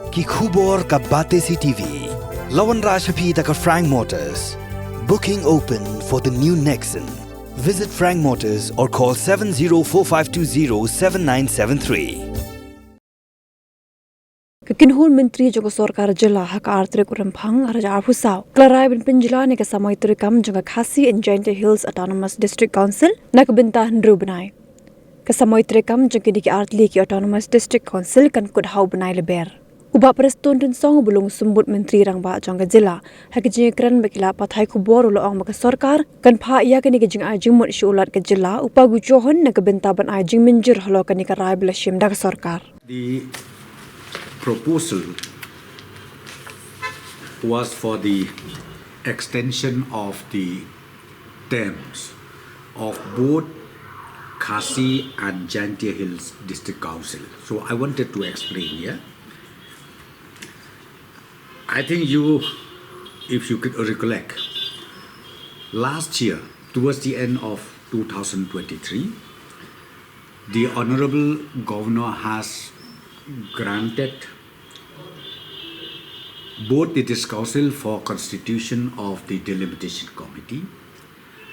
ki khubor ka bate si TV. Lawan Rashaphi taka Frank Motors. Booking open for the new Nexon. Visit Frank Motors or call 7045207973. Kinhul Menteri Joko Sorkar Jela hak artre kurempang Raja Husau. Klarai bin Pynjlan ke Samoi Treikam juga Khadc and Jhadc Hills Autonomous District Council nak bentah Bnai. Ke Samoi Treikam juga di artli ki Autonomous District Council kan kudhau Bnai leber. Ubah Preston dan song belum sembut Menteri Rangba Jangga Jela hak jengkran bakila pathai kubor ulo ang maka Sorkar kan pha ia kini ke jeng ajeng mut syulat ke Jela upah gujohon nak bentah Bnai jeng minjir halo kani ke rai belashim dak Sorkar. The proposal was for the extension of the terms of both Khadc and Jhadc Hills District Council. So I wanted to explain here. I think if you could recollect, last year, towards the end of 2023, the Honorable Governor has granted both the District Council for constitution of the delimitation committee,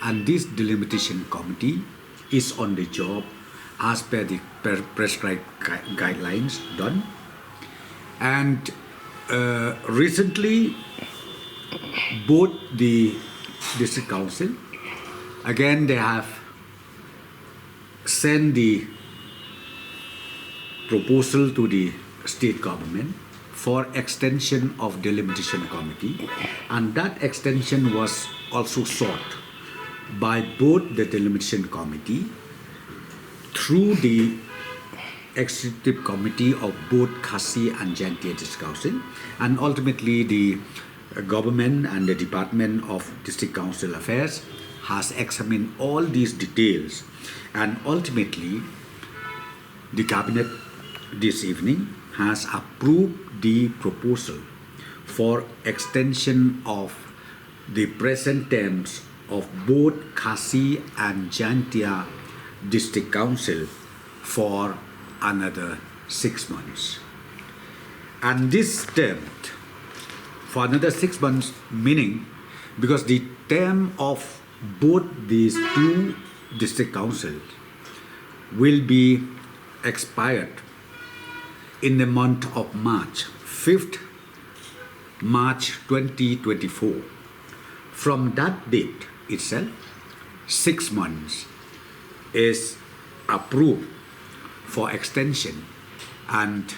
and this delimitation committee is on the job as per the prescribed guidelines done. And recently both the District Council, again they have sent the proposal to the state government for extension of delimitation committee, and that extension was also sought by both the delimitation committee through the executive committee of both Khadc and Jhadc District Council, and ultimately the government and the Department of District Council Affairs has examined all these details, and ultimately the cabinet this evening has approved the proposal for extension of the present terms of both Khadc and Jhadc District Council for another 6 months. And this term for another 6 months, meaning because the term of both these two district councils will be expired in the month of March, 5th March 2024. From that date itself, 6 months is approved for extension, and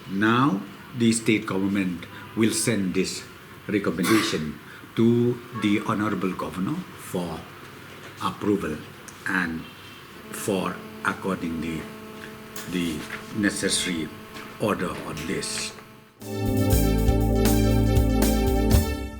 now the state government will send this recommendation to the Honorable Governor for approval and for according the necessary order on this.